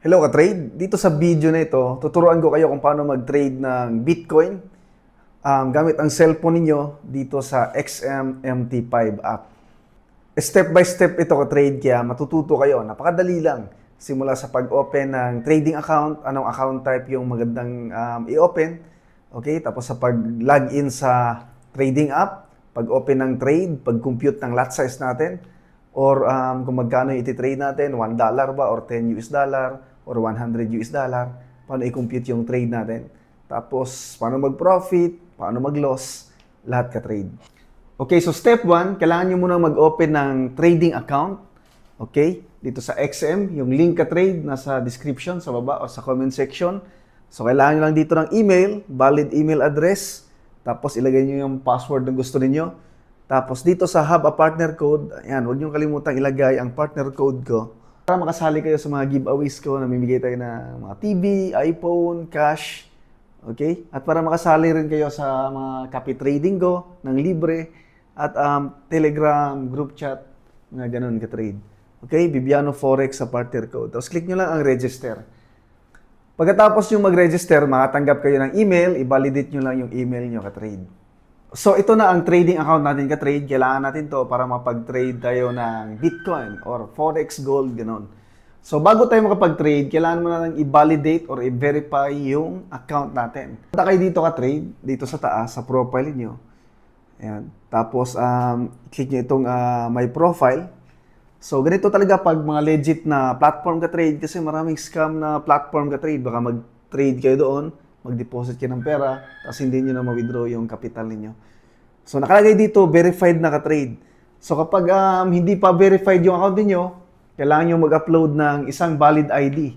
Hello ka-trade! Dito sa video na ito, tuturuan ko kayo kung paano mag-trade ng Bitcoin gamit ang cellphone ninyo dito sa XMMT5 app. Step by step ito ka-trade, kaya matututo kayo. Napakadali lang. Simula sa pag-open ng trading account, anong account type yung magandang i-open. Okay? Tapos sa pag-login sa trading app, pag-open ng trade, pag-compute ng lot size natin, or kung magkano iti-trade natin, $1 ba or $10 or $100, paano i-compute yung trade natin. Tapos, paano mag-profit, paano mag-loss, lahat ka-trade. Okay, so step 1, kailangan nyo muna mag-open ng trading account. Okay, dito sa XM, yung link ka-trade nasa description, sa baba o sa comment section. So, kailangan nyo lang dito ng email, valid email address. Tapos, ilagay nyo yung password na gusto niyo. Tapos, dito sa Have a Partner Code, ayan, huwag nyo kalimutang ilagay ang partner code ko. Para makasali kayo sa mga giveaways ko, namimigay tayo ng mga TV, iPhone, cash, okay? At para makasali rin kayo sa mga copy trading ko ng libre at Telegram, group chat, na ganun ka-trade. Okay? Bibiano Forex sa partner code. Tapos click nyo lang ang register. Pagkatapos yung mag-register, makatanggap kayo ng email, i-validate nyo lang yung email nyo ka-trade. So, ito na ang trading account natin ka-trade. Kailangan natin to para mapag-trade tayo ng Bitcoin or Forex, Gold, gano'n. So, bago tayo makapag-trade, kailangan mo na lang i-validate or i-verify yung account natin. Punta kayo dito ka-trade, dito sa taas, sa profile niyo. Ayan. Tapos, click nyo itong My Profile. So, ganito talaga pag mga legit na platform ka-trade kasi maraming scam na platform ka-trade. Baka mag-trade kayo doon, mag-deposit kayo ng pera, tapos hindi nyo na ma-withdraw yung capital niyo. So, nakalagay dito, verified na ka-trade. So, kapag hindi pa verified yung account niyo, kailangan nyo mag-upload ng isang valid ID.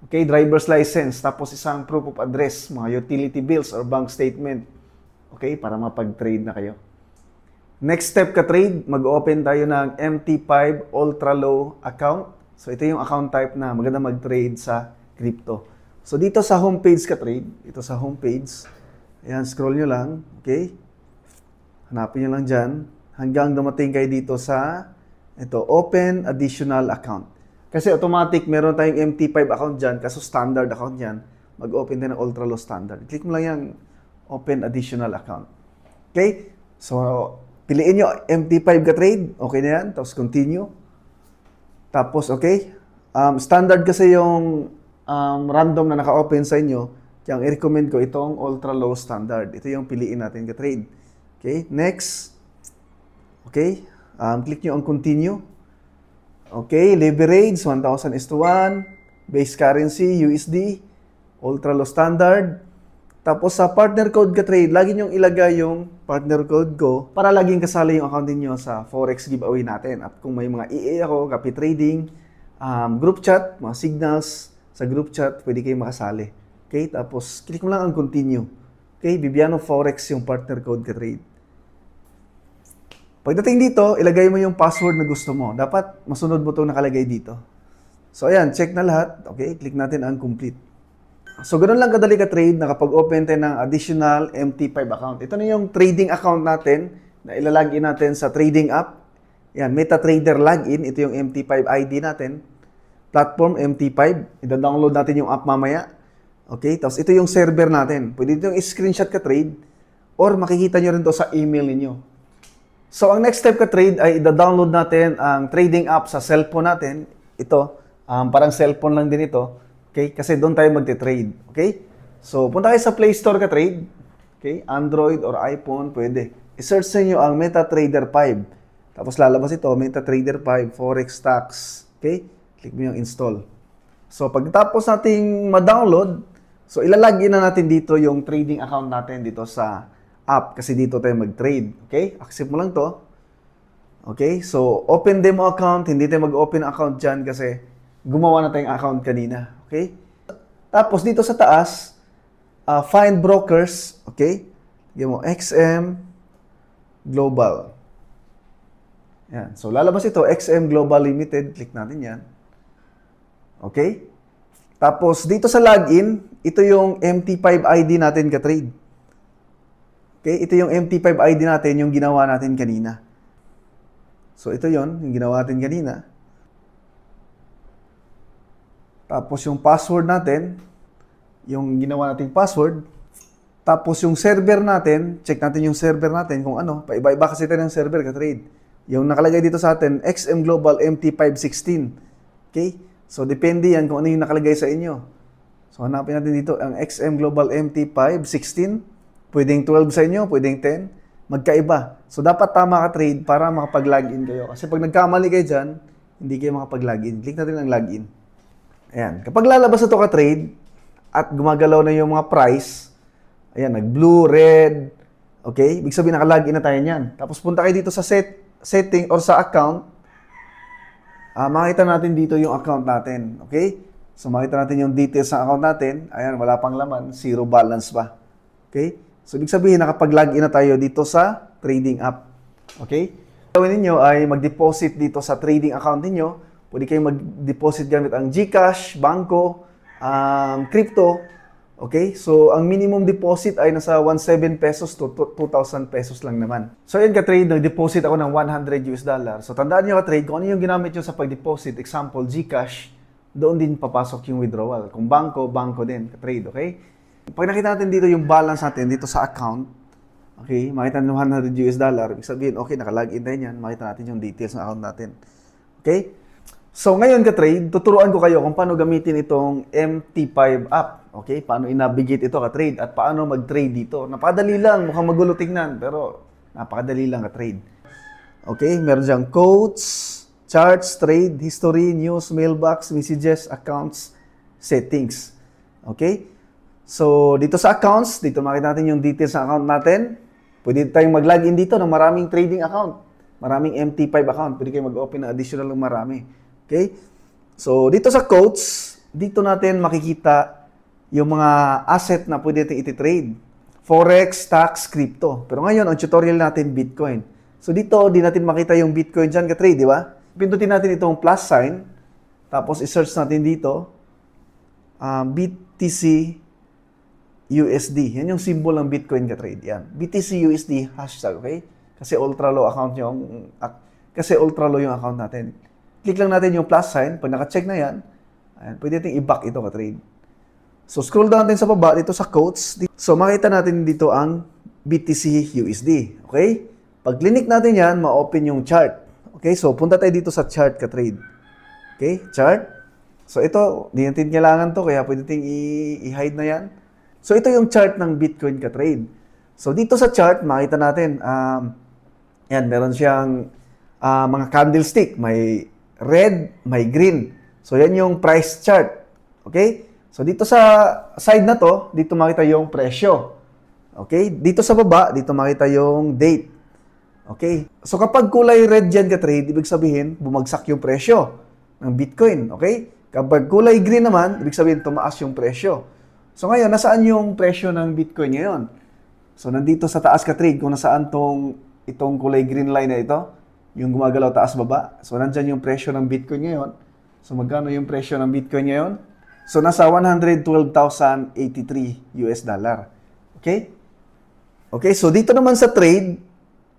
Okay, driver's license, tapos isang proof of address, mga utility bills or bank statement. Okay, para mapag-trade na kayo. Next step ka-trade, mag-open tayo ng MT5 Ultra Low account. So, ito yung account type na maganda mag-trade sa crypto. So, dito sa homepage ka-trade, ito sa homepage, ayan, scroll nyo lang, okay? Hanapin nyo lang dyan, hanggang dumating kayo dito sa, ito, Open Additional Account. Kasi automatic, meron tayong MT5 account dyan, kaso standard account yan, mag-open din ng Ultra Low Standard. Click mo lang yung Open Additional Account. Okay? So, piliin nyo MT5 ka-trade, okay na yan, tapos continue. Tapos, okay, standard kasi yung random na naka-open sa inyo, kaya ang i-recommend ko itong Ultra Low Standard. Ito yung piliin natin ka-trade. Okay, next. Okay, click nyo ang continue. Okay, leverage 1,000:1, base currency USD, Ultra Low Standard. Tapos sa partner code ka-trade, lagi nyo ilagay yung partner code ko para laging kasali yung account niyo sa Forex giveaway natin. At kung may mga EA ako, copy trading, group chat, mga signals, sa group chat, pwede kayong makasali. Okay? Tapos, click mo lang ang continue. Okay? Bibiano Forex yung partner code ka-trade. Pagdating dito, ilagay mo yung password na gusto mo. Dapat masunod mo itong nakalagay dito. So, ayan. Check na lahat. Okay? Click natin ang complete. So, ganoon lang kadali ka-trade na kapag open tayo ng additional MT5 account. Ito na yung trading account natin na ilalagin natin sa trading app. Ayan. MetaTrader login. Ito yung MT5 ID natin. Platform MT5, i-download natin yung app mamaya. Okay, tapos ito yung server natin. Pwede ito yung screenshot ka-trade or makikita nyo rin to sa email niyo. So, ang next step ka-trade ay i-download natin ang trading app sa cellphone natin. Ito, parang cellphone lang din ito. Okay, kasi doon tayo magte-trade. Okay, so punta kayo sa Play Store ka-trade. Okay, Android or iPhone, pwede. I-search sa inyo ang MetaTrader 5. Tapos lalabas ito, MetaTrader 5, Forex Stocks. Okay, click mo yung install. So, pagkatapos nating ma-download, so ilalagin na natin dito yung trading account natin dito sa app kasi dito tayo mag-trade. Okay? Accept mo lang to. Okay? So, open demo account. Hindi tayo mag-open account dyan kasi gumawa na tayong account kanina. Okay? Tapos, dito sa taas, find brokers. Okay? Lagyan mo XM Global. Yan. So, lalabas ito, XM Global Limited. Click natin yan. Okay? Tapos, dito sa login, ito yung MT5 ID natin ka-trade. Okay? Ito yung MT5 ID natin, yung ginawa natin kanina. So, ito yon yung ginawa natin kanina. Tapos yung password natin, yung ginawa nating password. Tapos yung server natin, check natin yung server natin kung ano. Paiba-iba kasi tayo ng server ka-trade. Yung nakalagay dito sa atin, XM Global MT516. Okay? So, depende yan kung ano yung nakalagay sa inyo. So, hanapin natin dito ang XM Global MT516. Pwedeng 12 sa inyo, pwedeng 10. Magkaiba. So, dapat tama ka-trade para makapag-login kayo. Kasi pag nagkamali kayo dyan, hindi kayo makapag-login. Click natin ang login. Ayan. Kapag lalabas na ito ka-trade at gumagalaw na yung mga price, ayan, nag-blue, red, okay? Ibig sabihin, naka-login na tayo niyan. Tapos punta kayo dito sa setting or sa account. Makita natin dito yung account natin, okay? So, makita natin yung details ng account natin. Ayan, wala pang laman, zero balance pa. Okay? So, ibig sabihin, nakapag-login na tayo dito sa trading app. Okay? Gawin ninyo ay mag-deposit dito sa trading account ninyo. Pwede kayong mag-deposit gamit ang GCash, Bangko, crypto. Okay? So, ang minimum deposit ay nasa 17 pesos to 2,000 pesos lang naman. So, yun ka-trade, nag-deposit ako ng $100. So, tandaan nyo ka-trade, kung ano yung ginamit nyo sa pag-deposit, example, GCash, doon din papasok yung withdrawal. Kung Bangko, Bangko din ka-trade. Okay? Pag nakita natin dito yung balance natin dito sa account, okay, makita natin $100, ibig sabihin, okay, naka-login tayo yan, makita natin yung details ng account natin. Okay? So, ngayon ka-trade, tuturuan ko kayo kung paano gamitin itong MT5 app. Okay? Paano i-navigate ito ka-trade at paano mag-trade dito. Napakadali lang, mukhang magulo tingnan, pero napakadali lang ka-trade. Okay? Meron diyang quotes, charts, trade, history, news, mailbox, messages, accounts, settings. Okay? So, dito sa accounts, dito makita natin yung details ng account natin. Pwede tayong mag-login dito ng maraming trading account. Maraming MT5 account. Pwede kayong mag-open na additional ng marami. Okay? So, dito sa quotes, dito natin makikita yung mga asset na pwede natin iti-trade. Forex, stocks, crypto. Pero ngayon, ang tutorial natin, Bitcoin. So, dito, di natin makita yung Bitcoin dyan ka-trade, di ba? Pindutin natin itong plus sign. Tapos, i-search natin dito. BTC USD. Yan yung symbol ng Bitcoin ka-trade. Yan. BTC USD hashtag, okay? Kasi ultra low account yung account natin. Click lang natin yung plus sign. Pag naka-check na yan, ayan, pwede natin i-back ito ka-trade. So, scroll down natin sa baba, dito sa quotes. So, makita natin dito ang BTC USD. Okay? Pag click natin yan, ma-open yung chart. Okay? So, punta tayo dito sa chart ka-trade. Okay? Chart. So, ito, di natin kailangan to, kaya pwede natin i-hide na yan. So, ito yung chart ng Bitcoin ka-trade. So, dito sa chart, makita natin, yan, meron siyang mga candlestick. May red, may green. So, yan yung price chart. Okay? So, dito sa side na to, dito makita yung presyo. Okay? Dito sa baba, dito makita yung date. Okay? So, kapag kulay red dyan ka-trade, ibig sabihin, bumagsak yung presyo ng Bitcoin. Okay? Kapag kulay green naman, ibig sabihin, tumaas yung presyo. So, ngayon, nasaan yung presyo ng Bitcoin ngayon? So, nandito sa taas ka-trade, kung nasaan itong kulay green line na ito, yung gumagalaw taas-baba. So, nandyan yung presyo ng Bitcoin ngayon. So, magkano yung presyo ng Bitcoin ngayon? So, nasa $112,083. Okay? Okay, so dito naman sa trade,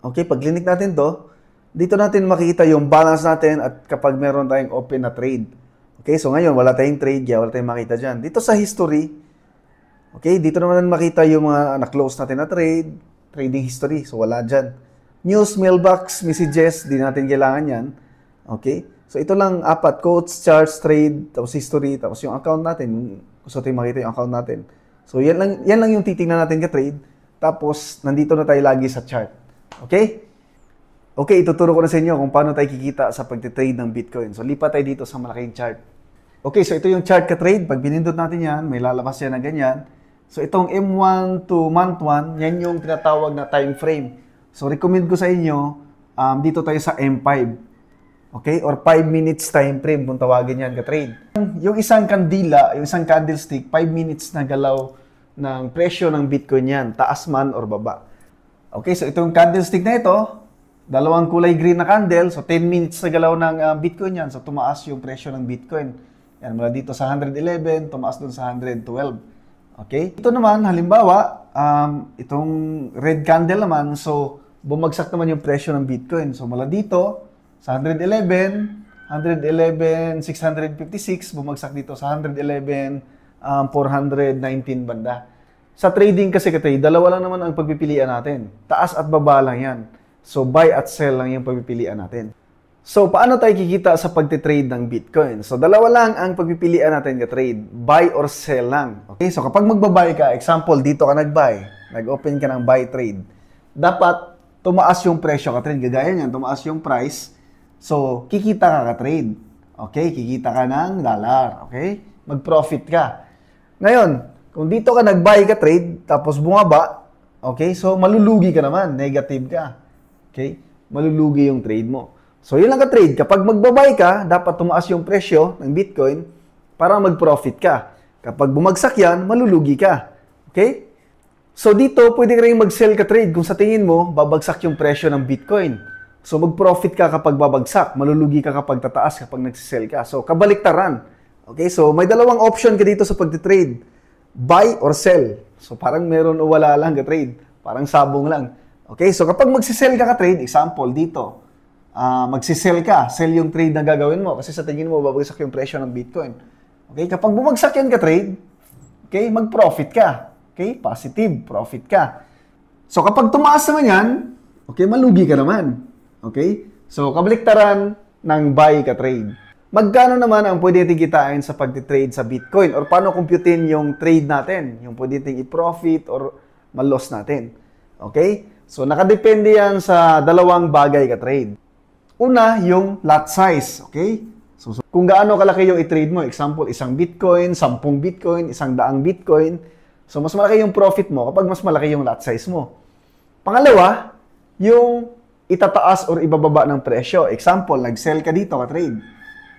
okay, pag click natin to, dito natin makikita yung balance natin at kapag meron tayong open na trade. Okay, so ngayon, wala tayong trade, wala tayong makita dyan. Dito sa history, okay, dito naman makita yung mga na-close natin na trade, trading history, so wala dyan. News, mailbox, messages, di natin kailangan yan. Okay? So, ito lang, apat. Quotes, charts, trade, tapos history, tapos yung account natin. Gusto natin makita yung account natin. So, yan lang yung titingnan natin ka-trade. Tapos, nandito na tayo lagi sa chart. Okay? Okay, ituturo ko na sa inyo kung paano tayo kikita sa pag-trade ng Bitcoin. So, lipat tayo dito sa malaking chart. Okay, so ito yung chart ka-trade. Pag binindot natin yan, may lalabas yan na ganyan. So, itong M1 to month 1, yan yung tinatawag na time frame. So, recommend ko sa inyo, dito tayo sa M5. Okay? Or 5 minutes time frame kung tawagin yan ka-trade. Yung isang kandila, yung isang candlestick, 5 minutes na galaw ng presyo ng Bitcoin yan, taas man or baba. Okay, so itong candlestick na ito, dalawang kulay green na candle, so 10 minutes na galaw ng Bitcoin yan, so tumaas yung presyo ng Bitcoin. Yan, mula dito sa 111, tumaas dun sa 112. Okay? Ito naman, halimbawa, itong red candle naman, so bumagsak naman yung presyo ng Bitcoin. So mula dito, sa 111, 111,656, bumagsak dito sa 111,419 banda. Sa trading kasi ka-trade, dalawa lang naman ang pagpipilian natin. Taas at baba lang yan. So, buy at sell lang yung pagpipilian natin. So, paano tayo kikita sa pagtitrade ng Bitcoin? So, dalawa lang ang pagpipilian natin ka-trade. Buy or sell lang. Okay? So, kapag magbabuy ka, example, dito ka nag-buy. Nag-open ka ng buy trade. Dapat, tumaas yung presyo ka-trade. Gagaya niyan, tumaas yung price. So, kikita ka ka-trade. Okay? Kikita ka ng dollar. Okay? Mag-profit ka. Ngayon, kung dito ka nag-buy ka-trade, tapos bumaba, okay? So, malulugi ka naman. Negative ka. Okay? Malulugi yung trade mo. So, yun lang ka-trade. Kapag magbabuy ka, dapat tumaas yung presyo ng Bitcoin para mag-profit ka. Kapag bumagsak yan, malulugi ka. Okay? So, dito, pwede ka rin mag-sell ka-trade kung sa tingin mo, babagsak yung presyo ng Bitcoin. So, mag-profit ka kapag babagsak. Malulugi ka kapag tataas, kapag nagsisell ka. So, kabaliktaran. Okay? So, may dalawang option ka dito sa pag-trade. Buy or sell. So, parang meron o wala lang ka-trade. Parang sabong lang. Okay? So, kapag magsisell ka ka-trade, example, dito, magsisell ka, sell yung trade na gagawin mo kasi sa tingin mo, babagsak yung presyo ng Bitcoin. Okay? Kapag bumagsak yan ka-trade, okay, mag-profit ka. Okay? Positive, profit ka. So, kapag tumaas naman yan, okay, malugi ka naman. Okay? So, kabaliktaran ng buy ka-trade. Magkano naman ang pwede natin kitain sa pagtitrade sa Bitcoin? Or paano computein yung trade natin? Yung pwede natin i-profit or mal-loss natin. Okay? So, nakadepende yan sa dalawang bagay ka-trade. Una, yung lot size. Okay? So, kung gaano kalaki yung i-trade mo, example, isang Bitcoin, 10 Bitcoin, 100 Bitcoin. So, mas malaki yung profit mo kapag mas malaki yung lot size mo. Pangalawa, yung itataas or ibababa ng presyo. Example, nag-sell ka dito ka-trade.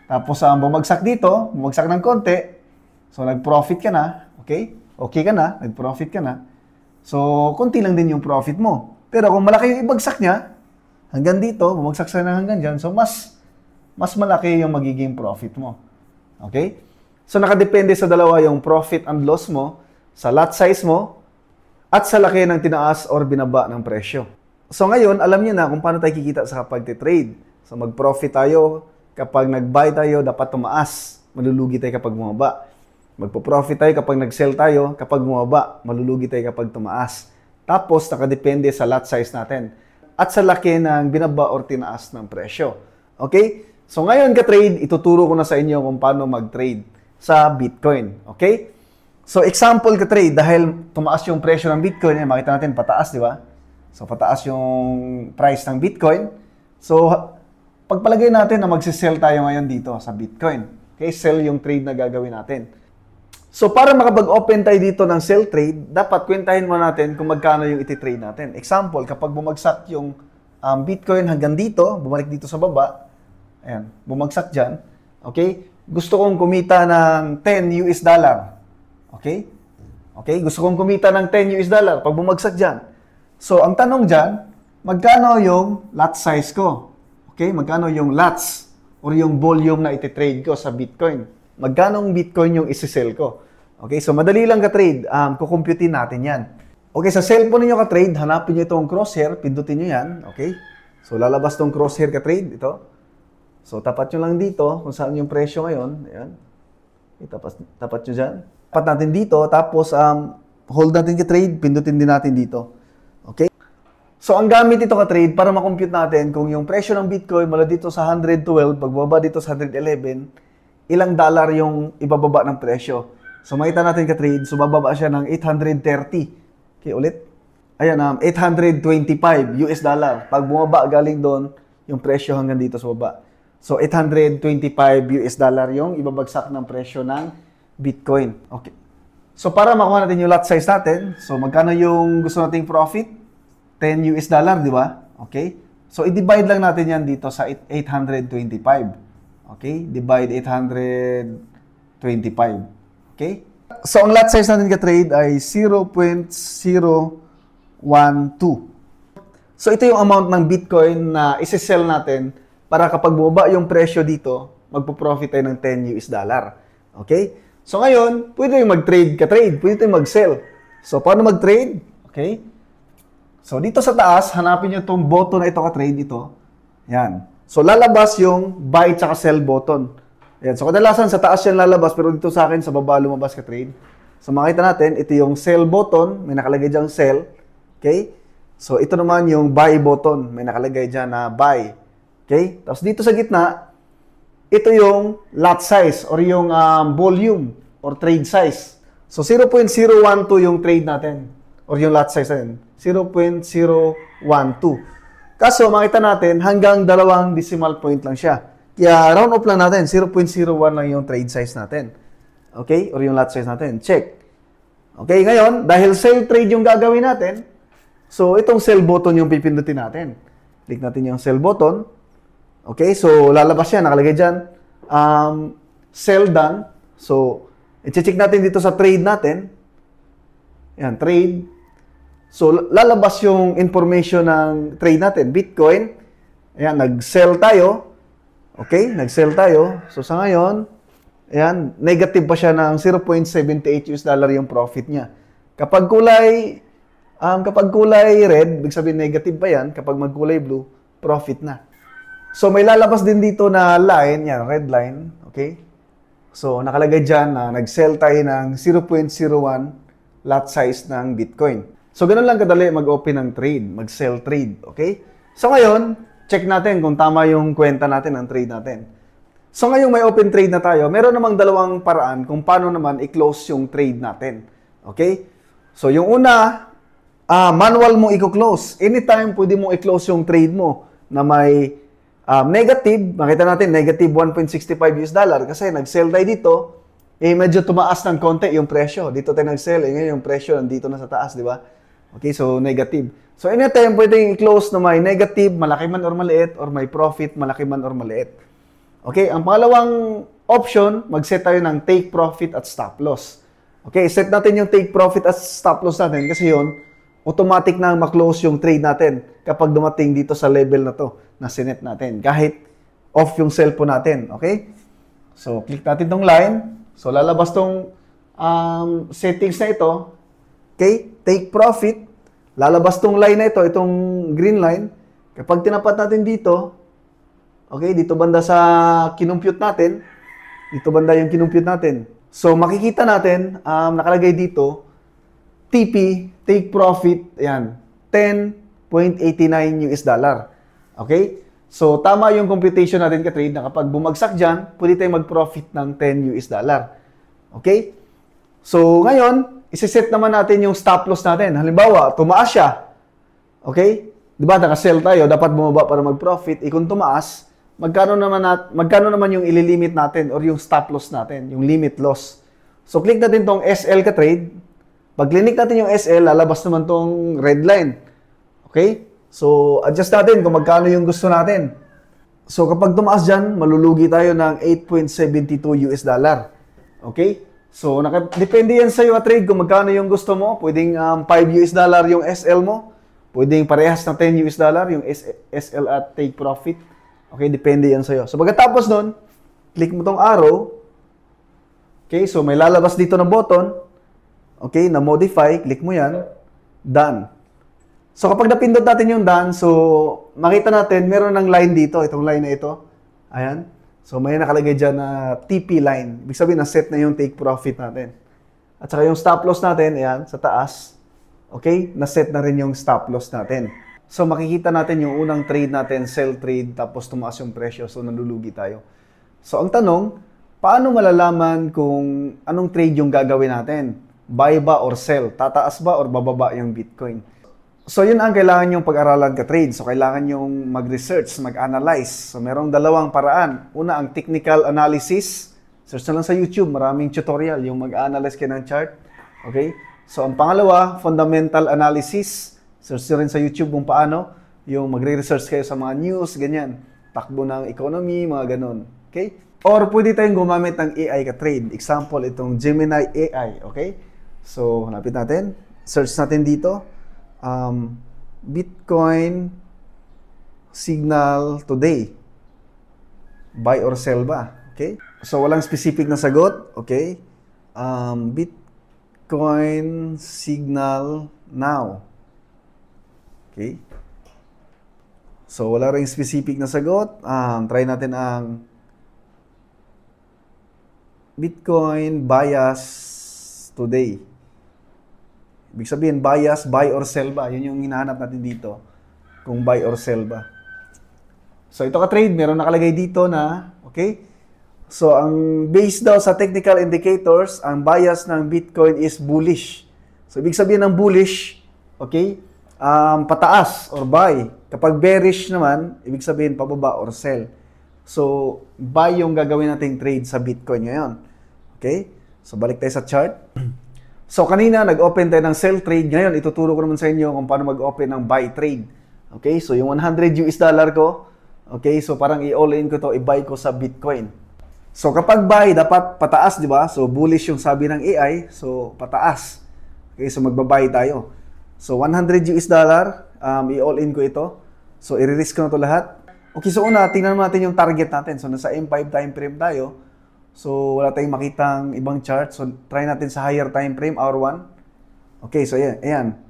Tapos, bumagsak dito, bumagsak ng konti. So, nag-profit ka na. Okay? Okay ka na, nag-profit ka na. So, konti lang din yung profit mo. Pero kung malaki yung ibagsak niya, hanggang dito, bumagsak sa na hanggang dyan, so mas malaki yung magiging profit mo. Okay? So, nakadepende sa dalawa yung profit and loss mo, sa lot size mo, at sa laki ng tinaas or binaba ng presyo. So, ngayon, alam niyo na kung paano tayo kikita sa pagtitrade. So, mag-profit tayo. Kapag nag-buy tayo, dapat tumaas. Malulugi tayo kapag bumaba. Magpo-profit tayo kapag nag-sell tayo. Kapag bumaba, malulugi tayo kapag tumaas. Tapos, nakadepende sa lot size natin. At sa laki ng binaba or tinaas ng presyo. Okay? So, ngayon ka-trade, ituturo ko na sa inyo kung paano mag-trade sa Bitcoin. Okay? So, example ka-trade, dahil tumaas yung presyo ng Bitcoin, makita natin pataas, di ba? So, pataas yung price ng Bitcoin. So, pagpalagay natin na magsisell tayo ngayon dito sa Bitcoin. Okay? Sell yung trade na gagawin natin. So, para makapag-open tayo dito ng sell trade, dapat kwentahin mo natin kung magkano yung iti-trade natin. Example, kapag bumagsak yung Bitcoin hanggang dito, bumalik dito sa baba, ayan, bumagsak dyan, okay? Gusto kong kumita ng 10 US dollar. Okay? Okay? Gusto kong kumita ng 10 US dollar pag bumagsak dyan. So, ang tanong dyan, magkano yung lot size ko? Okay? Magkano yung lots or yung volume na iti-trade ko sa Bitcoin? Magkano yung Bitcoin yung isi-sell ko? Okay, so madali lang ka-trade. Kukumputin natin yan. Okay, sa cellphone niyo ka-trade, hanapin niyo itong crosshair, pindutin niyo yan. Okay? So, lalabas itong crosshair ka-trade, ito. So, tapat nyo lang dito kung saan yung presyo ngayon. Ayan. Okay, tapat nyo dyan. Tapat natin dito, tapos hold natin ka-trade, pindutin din natin dito. Okay? So, ang gamit ito ka-trade para makompute natin kung yung presyo ng Bitcoin mula dito sa 112, pagbaba dito sa 111, ilang dollar yung ibababa ng presyo. So, makita natin ka-trade. So, bababa siya ng 830. Okay, ulit. Ayan, 825 US dollar. Pag bumaba, galing doon, yung presyo hanggang dito sa baba. So, 825 US dollar yung ibabagsak ng presyo ng Bitcoin. Okay. So, para makuha natin yung lot size natin, so, magkano yung gusto nating profit? 10 US dollar, di ba? Okay. So, i-divide lang natin yan dito sa 825. Okay. Divide 825. Okay? So, ang lot size natin ka-trade ay 0.012. So, ito yung amount ng Bitcoin na isi-sell natin para kapag bumaba yung presyo dito, magpo-profit tayo ng 10 US dollar. Okay? So, ngayon, pwede tayong mag-trade ka-trade. Pwede tayong mag-sell. So, paano mag-trade? Okay? So, dito sa taas, hanapin nyo itong button na ito ka-trade ito. Yan. So, lalabas yung buy tsaka sell button. Ayan. So, kadalasan sa taas yan lalabas, pero dito sa akin, sa baba lumabas ka trade. So, makita natin, ito yung sell button. May nakalagay dyan sell. Okay? So, ito naman yung buy button. May nakalagay dyan na buy. Okay? Tapos, dito sa gitna, ito yung lot size or yung volume or trade size. So, 0.012 yung trade natin or yung lot size natin. 0.012. Kaso, makita natin, hanggang 2 decimal point lang siya. Kaya, round off lang natin, 0.01 lang yung trade size natin. Okay? Or yung lot size natin. Check. Okay, ngayon, dahil sell trade yung gagawin natin, so, itong sell button yung pipindutin natin. Click natin yung sell button. Okay, so, lalabas yan. Nakalagay dyan, sell done. So, i-check natin dito sa trade natin. Yan, trade. So, lalabas yung information ng trade natin. Bitcoin. Ayan, nag-sell tayo. Okay, nag-sell tayo. So, sa ngayon, ayan, negative pa siya ng 0.78 US dollar yung profit niya. Kapag kulay red, ibig sabihin negative pa yan. Kapag magkulay blue, profit na. So, may lalabas din dito na line, yan, red line. Okay? So, nakalagay dyan na nag-sell tayo ng 0.01 lot size ng Bitcoin. So, ganun lang kadali mag-open ng trade, mag-sell trade. Okay? So, ngayon, check natin kung tama yung kwenta natin ng trade natin. So, ngayong may open trade na tayo, meron namang dalawang paraan kung paano naman i-close yung trade natin. Okay? So, yung una, manual mo i-close. Anytime, pwede mo i-close yung trade mo na may negative, makita natin, negative 1.65 US dollar kasi nag-sell tayo dito, medyo tumaas ng konti yung presyo. Dito tayo nag-sell, ngayon yung presyo nandito na sa taas, di ba? Okay, so negative. So, anytime pwedeng i-close na may negative, malaki man or maliit, or may profit, malaki man or maliit. Okay, ang pangalawang option, mag-set tayo ng take profit at stop loss. Okay, set natin yung take profit at stop loss natin kasi yun, automatic na ma-close yung trade natin kapag dumating dito sa level na to na sinet natin. Kahit off yung cellphone natin. Okay? So, click natin tong line. So, lalabas tong settings na ito. Okay? Take profit. Lalabas tong line na ito, itong green line. Kapag tinapat natin dito, okay, dito banda sa kinumpute natin, dito banda yung kinumpute natin. So, makikita natin, nakalagay dito, TP, take profit, ayan, 10.89 US dollar. Okay? So, tama yung computation natin ka-trade na kapag bumagsak dyan, pwede tayong mag-profit ng 10 US dollar. Okay? So, ngayon, isi-set naman natin yung stop loss natin. Halimbawa, tumaas siya. Okay? Diba, naka-sell tayo, dapat bumaba para mag-profit. Kung tumaas, magkano naman yung ililimit natin or yung stop loss natin, yung limit loss. So, click natin tong SL ka-trade. Pag click natin yung SL, lalabas naman tong red line. Okay? So, adjust natin kung magkano yung gusto natin. So, kapag tumaas dyan, malulugi tayo ng 8.72 US dollar. Okay? So, depende yan sa iyo trade kung magkano yung gusto mo. Pwedeng 5 US dollar yung SL mo. Pwedeng parehas na 10 US dollar yung SL at take profit. Okay? Depende yan sa iyo. So, pagkatapos nun, click mo tong arrow. Okay? So, may lalabas dito na button. Okay? Na modify. Click mo yan. Done. So, kapag napindot natin yung done, so, makita natin, meron ng line dito, itong line na ito. Ayan. So, may nakalagay dyan na TP line. Ibig sabihin, na-set na yung take profit natin. At saka yung stop loss natin, ayan, sa taas. Okay? Na-set na rin yung stop loss natin. So, makikita natin yung unang trade natin, sell trade, tapos tumaas yung presyo. So, nalulugi tayo. So, ang tanong, paano malalaman kung anong trade yung gagawin natin? Buy ba or sell? Tataas ba or bababa yung Bitcoin? So, yun ang kailangan yung pag-aralan ka-trade. So, kailangan yung mag-research, mag-analyze. So, merong dalawang paraan. Una, ang technical analysis. Search na lang sa YouTube. Maraming tutorial yung mag-analyze kayo ng chart. Okay? So, ang pangalawa, fundamental analysis. Search nyo rin sa YouTube kung paano. Yung magre-research kayo sa mga news, ganyan. Takbo ng economy, mga ganun. Okay? Or pwede tayong gumamit ng AI ka-trade. Example, itong Gemini AI. Okay? So, hanapin natin. Search natin dito. Bitcoin signal today. Buy or sell ba? Okay? So, walang specific na sagot. Okay? Bitcoin signal now. Okay? So, wala ring specific na sagot. Try natin ang Bitcoin bias today. Ibig sabihin, bias, buy or sell ba? Yun yung hinahanap natin dito. Kung buy or sell ba. So, ito ka-trade. Meron nakalagay dito na, okay? So, ang based daw sa technical indicators, ang bias ng Bitcoin is bullish. So, ibig sabihin ng bullish, okay, pataas or buy. Kapag bearish naman, ibig sabihin pababa or sell. So, buy yung gagawin nating trade sa Bitcoin ngayon. Okay? So, balik tayo sa chart. So, kanina, nag-open tayo ng sell trade. Ngayon, ituturo ko naman sa inyo kung paano mag-open ng buy trade. Okay? So, yung $100 ko, okay, so parang i-all-in ko to, i-buy ko sa Bitcoin. So, kapag buy, dapat pataas, di ba? So, bullish yung sabi ng AI. So, pataas. Okay, so magbabuy tayo. So, $100 i-all-in ko ito. So, i-risk ko na to lahat. Okay, so una, tingnan natin yung target natin. So, nasa M5 time frame tayo. So, wala tayong makitang ibang chart. So, try natin sa higher time frame, hour 1. Okay, so ayan.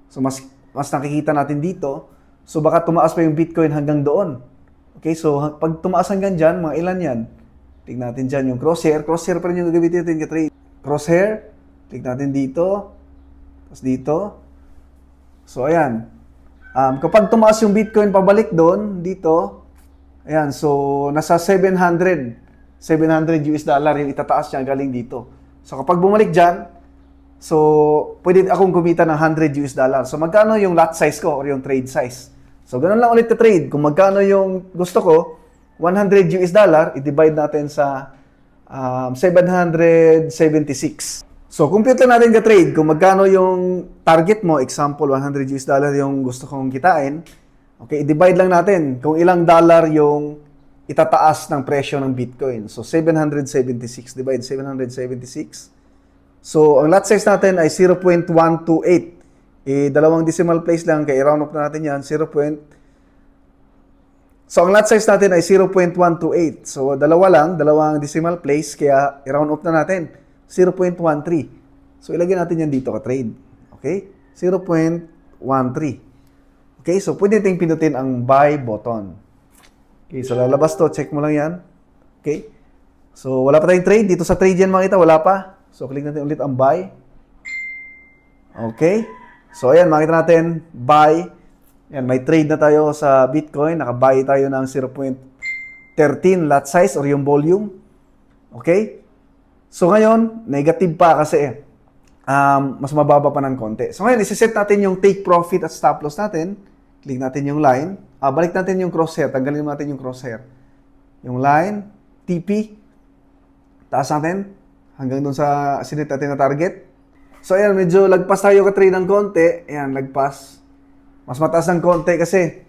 So, mas nakikita natin dito. So, baka tumaas pa yung Bitcoin hanggang doon. Okay, so, pag tumaas hanggang dyan, mga ilan yan? Tignan natin dyan yung crosshair. Crosshair pa rin yung gagamitin natin ka-trade. Crosshair. Tignan natin dito. Tapos dito. So, ayan. Kapag tumaas yung Bitcoin pabalik doon, dito. Ayan. So, nasa $700 yung itataas niya galing dito. So, kapag bumalik dyan, so, pwede akong kumita ng $100. So, magkano yung lot size ko or yung trade size? So, ganun lang ulit ka-trade. Kung magkano yung gusto ko, $100, i-divide natin sa 776. So, compute lang natin ka-trade. Kung magkano yung target mo, example, $100 yung gusto kong kitain, okay, i-divide lang natin kung ilang dollar yung itataas ng presyo ng Bitcoin. So, 776 divide 776. So, ang lot size natin ay 0.128. Dalawang decimal place lang, kaya i-round up na natin yan, So, ang lot size natin ay 0.128. So, dalawang decimal place, kaya i-round up na natin. 0.13. So, ilagay natin yan dito ka-trade. Okay? 0.13. Okay? So, pwede natin pinutin ang buy button. Okay? So, lalabas to. Check mo lang yan. Okay? So, wala pa tayong trade. Dito sa trade yan makita. Wala pa. So, click natin ulit ang buy. Okay? So, ayan. Makita natin. Buy. Yan, may trade na tayo sa Bitcoin. Nakabuy tayo ng 0.13 lot size or yung volume. Okay? So, ngayon, negative pa kasi mas mababa pa ng konti. So, ngayon, isiset natin yung take profit at stop loss natin. Click natin yung line. Balik natin yung crosshair. Tanggalin natin yung crosshair. Yung line, TP. Taas natin. Hanggang dun sa sinit natin na target. So, ayan, medyo lagpas tayo ka-trade ng konti. Ayan, lagpas. Mas mataas ng konti kasi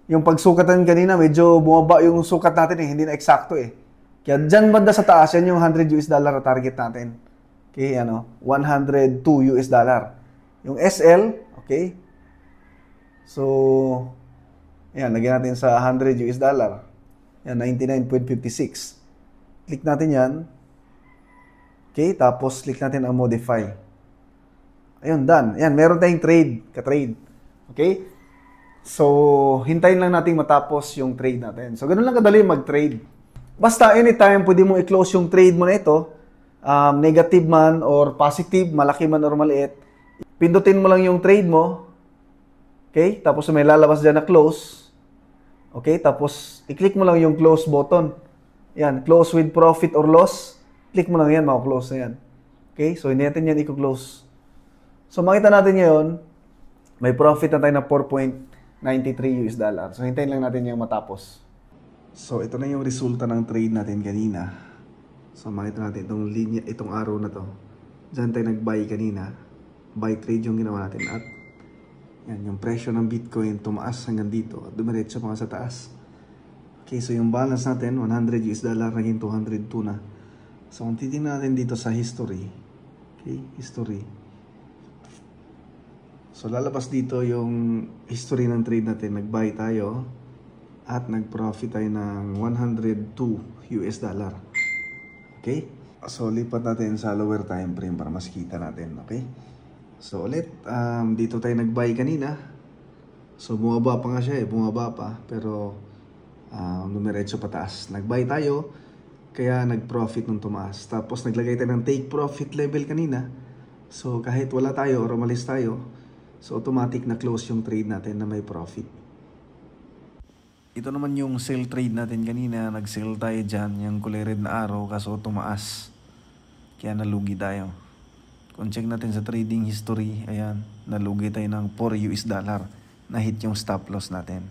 yung pagsukat natin kanina, medyo bumaba yung sukat natin eh. Hindi na eksakto eh. Kaya dyan banda sa taas, yan yung $100 na target natin. Okay, $102. Yung SL, okay. So, ayan, lagyan natin sa $100. Yan, 99.56. Click natin yan. Okay, tapos click natin ang modify. Ayun, done. Ayan, meron tayong trade, ka-trade. Okay? So, hintayin lang natin matapos yung trade natin. So, ganun lang kadali mag-trade. Basta anytime, pwede mo i-close yung trade mo na ito. Negative man or positive, malaki man or maliit. Pindutin mo lang yung trade mo. Okay? Tapos may lalabas dyan na close. Okay? Tapos, i-click mo lang yung close button. Yan, close with profit or loss. Click mo lang yan, maka-close na yan. Okay? So, hindi natin yan i-close. So, makita natin ngayon, may profit na tayo na $4.93. So, hintayin lang natin yung matapos. So, ito na yung resulta ng trade natin kanina. So, makita natin itong linya, itong arrow na to. Diyan tayo nag-buy kanina. Buy trade yung ginawa natin. At yan, yung presyo ng Bitcoin tumaas hanggang dito. At dumiretso pa sa taas. Okay, so yung balance natin, $100, naging $202 na. So, kung titignan natin dito sa history. Okay, history. So, lalabas dito yung history ng trade natin. Nag-buy tayo at nag-profit tayo ng $102. Okay? So, lipat natin sa lower time frame para mas kita natin. Okay? So, ulit, dito tayo nag-buy kanina. So bumaba pa nga siya bumaba pa. Pero dumiretso pataas. Nag-buy tayo, kaya nag-profit nung tumaas. Tapos naglagay tayo ng take profit level kanina. So kahit wala tayo or umalis tayo, so automatic na close yung trade natin na may profit. Ito naman yung sell trade natin kanina. Nag-sell tayo dyan, yung kulay red na araw, kaso tumaas. Kaya nalugi tayo. Kung check natin sa trading history, ayan, nalugi tayo ng $4. Na hit yung stop loss natin.